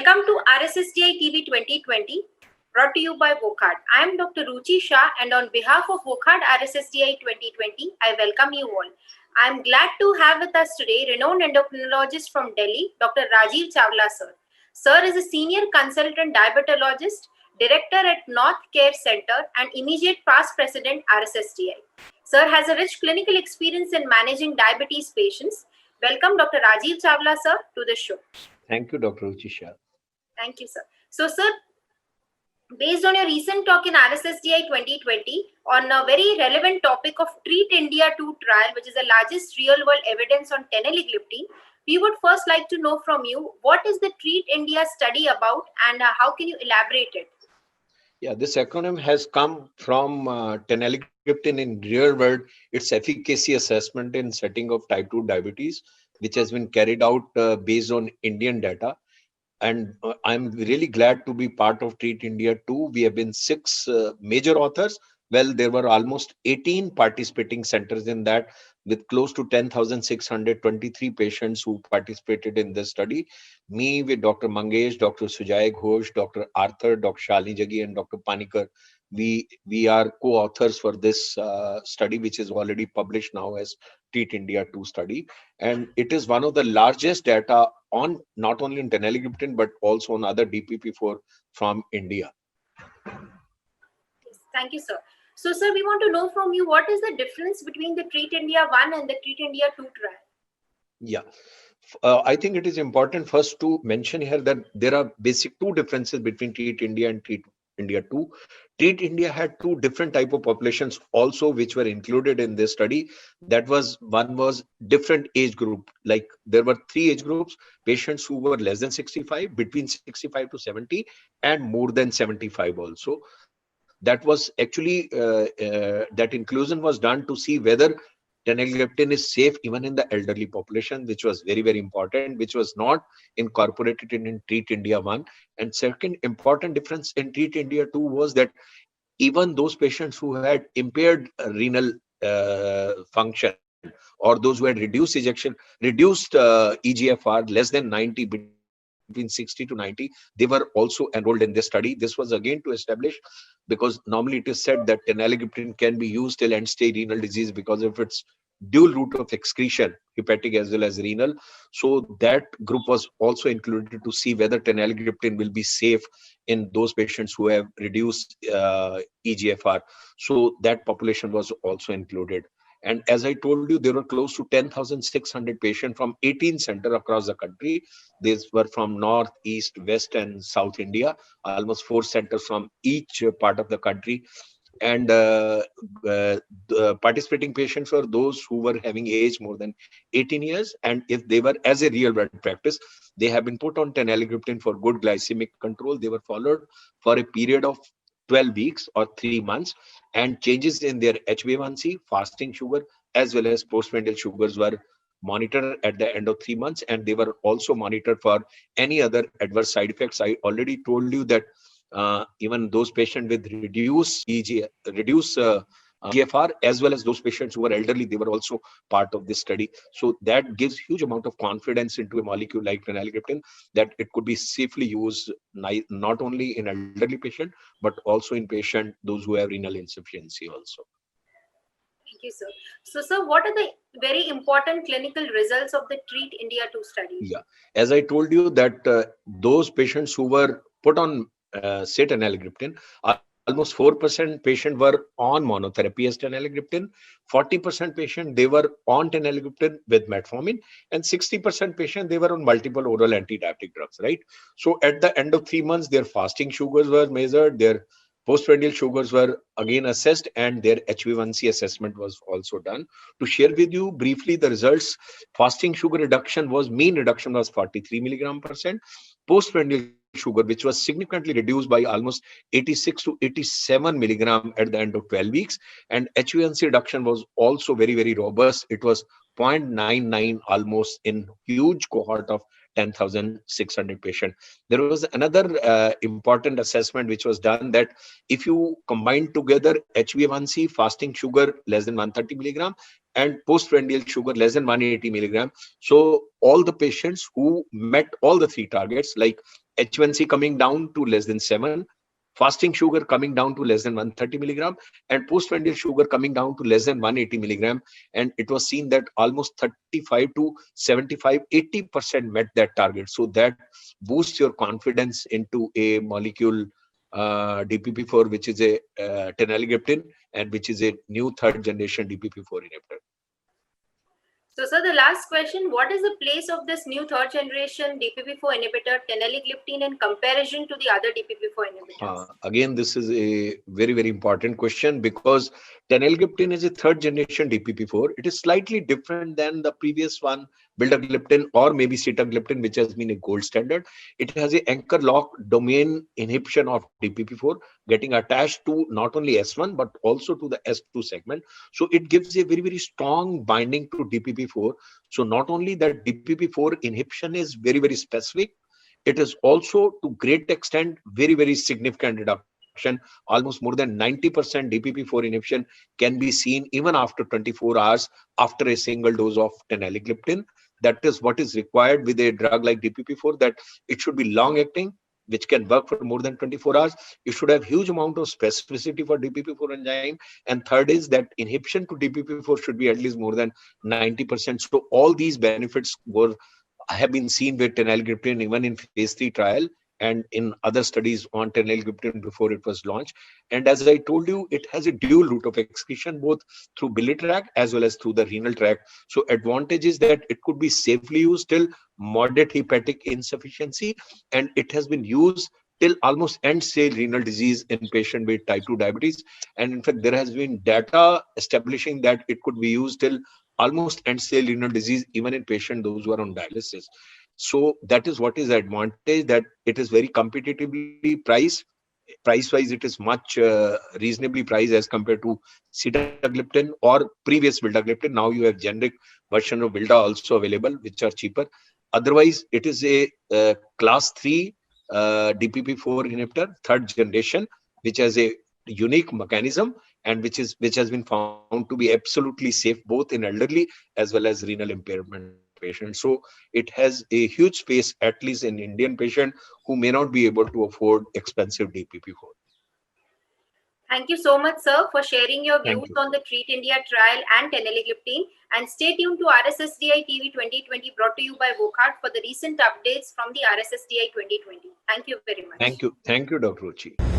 Welcome to RSSDI TV 2020, brought to you by Wokhard. I am Dr. Ruchi Shah, and on behalf of Wokhard RSSDI 2020, I welcome you all. I am glad to have with us today renowned endocrinologist from Delhi, Dr. Rajiv Chawla sir. Sir is a senior consultant diabetologist, director at North Care Center, and immediate past president RSSDI. Sir has a rich clinical experience in managing diabetes patients. Welcome, Dr. Rajiv Chawla sir, to the show. Thank you, Dr. Ruchi Shah. Thank you, sir. So, sir, based on your recent talk in RSSDI 2020 on a very relevant topic of Treat India 2 trial, which is the largest real-world evidence on teneligliptin, we would first like to know from you, what is the Treat India study about and how can you elaborate it? Yeah, this acronym has come from teneligliptin in real world, its efficacy assessment in setting of type 2 diabetes, which has been carried out based on Indian data. And I'm really glad to be part of Treat India 2. We have been 6 major authors. Well, there were almost 18 participating centers in that, with close to 10,623 patients who participated in this study. Me with Dr. Mangesh, Dr. Sujay Ghosh, Dr. Arthur, Dr. Shalini Jaggi, and Dr. Panikar. We are co-authors for this study, which is already published now as Treat India 2 study. And it is one of the largest data on not only in teneligliptin, but also on other DPP4 from India. Yes, thank you, sir. So, sir, we want to know from you, what is the difference between the Treat India 1 and the Treat India 2 trial? Yeah. I think it is important first to mention here that there are basic two differences between Treat India and Treat India 2. Treat India had two different type of populations also, which were included in this study. That was, one was different age group. Like there were 3 age groups: patients who were less than 65, between 65 to 70, and more than 75 also. That was actually that inclusion was done to see whether teneligliptin is safe even in the elderly population, which was very, very important, which was not incorporated in Treat India 1. And second important difference in Treat India 2 was that even those patients who had impaired renal function, or those who had reduced ejection, reduced EGFR less than 90, between 60 to 90, they were also enrolled in this study. This was again to establish, because normally it is said that teneligliptin can be used till end stage renal disease because of its dual route of excretion, hepatic as well as renal. So that group was also included to see whether teneligliptin will be safe in those patients who have reduced EGFR. So that population was also included. And as I told you, there were close to 10,600 patients from 18 centers across the country. These were from North, East, West, and South India, almost 4 centers from each part of the country. And the participating patients were those who were having age more than 18 years. And if they were, as a real world practice, they have been put on teneligliptin for good glycemic control. They were followed for a period of 12 weeks or 3 months, and changes in their HbA1c, fasting sugar, as well as postprandial sugars were monitored at the end of 3 months. And they were also monitored for any other adverse side effects. I already told you that even those patients with reduced GFR, as well as those patients who were elderly, they were also part of this study. So that gives huge amount of confidence into a molecule like teneligliptin, that it could be safely used not only in elderly patient, but also in patient those who have renal insufficiency also. Thank you, sir. So, sir, what are the very important clinical results of the Treat India 2 study? Yeah, as I told you that those patients who were put on say teneligliptin, almost 4% patient were on monotherapy as teneligliptin, 40% patient they were on teneligliptin with metformin, and 60% patient they were on multiple oral anti-diabetic drugs, right? So at the end of 3 months, their fasting sugars were measured, their postprandial sugars were again assessed, and their HbA1c assessment was also done. To share with you briefly the results, fasting sugar reduction was, mean reduction was 43 milligram percent. Postprandial sugar, which was significantly reduced by almost 86 to 87 milligram at the end of 12 weeks. And HbA1c reduction was also very, very robust. It was 0.99 almost in huge cohort of 10,600 patients. There was another important assessment which was done, that if you combine together HbA1c, fasting sugar less than 130 milligram, and postprandial sugar less than 180 milligram, so all the patients who met all the 3 targets, like H1C coming down to less than 7, fasting sugar coming down to less than 130 milligram, and postprandial sugar coming down to less than 180 milligram. And it was seen that almost 35 to 75, 80% met that target. So that boosts your confidence into a molecule DPP4, which is a teneligliptin, and which is a new third generation DPP4 inhibitor. So, sir, the last question, what is the place of this new third generation DPP4 inhibitor, teneligliptin, in comparison to the other DPP4 inhibitors? Again, this is a very, very important question, because teneligliptin is a third generation DPP4. It is slightly different than the previous one, vildagliptin or maybe sitagliptin, which has been a gold standard. It has a anchor lock domain inhibition of DPP4, getting attached to not only S1 but also to the S2 segment. So it gives a very, very strong binding to DPP4. So not only that DPP4 inhibition is very, very specific, it is also to great extent very, very significant reduction. Almost more than 90% DPP4 inhibition can be seen even after 24 hours after a single dose of teneligliptin. That is what is required with a drug like DPP4, that it should be long acting, which can work for more than 24 hours. You should have huge amount of specificity for DPP4 enzyme. And third is that inhibition to DPP4 should be at least more than 90%. So all these benefits have been seen with teneligliptin even in phase 3 trial and in other studies on teneligliptin before it was launched. And as I told you, it has a dual route of excretion, both through biliary tract as well as through the renal tract. So advantage is that it could be safely used till moderate hepatic insufficiency, and it has been used till almost end-stage renal disease in patient with type 2 diabetes. And in fact, there has been data establishing that it could be used till almost end-stage renal disease even in patients those who are on dialysis. So that is what is the advantage, that it is very competitively priced. Price-wise, it is much reasonably priced as compared to sitagliptin or previous vildagliptin. Now you have generic version of vilda also available, which are cheaper. Otherwise, it is a class 3 DPP4 inhibitor, third generation, which has a unique mechanism and which has been found to be absolutely safe both in elderly as well as renal impairment patients. So it has a huge space, at least in Indian patient who may not be able to afford expensive DPP4. Thank you so much, sir, for sharing your Thank views you. on the Treat India trial and teneligliptin. And stay tuned to RSSDI TV 2020, brought to you by Wokhart, for the recent updates from the RSSDI 2020. Thank you very much. Thank you, Dr. Ruchi.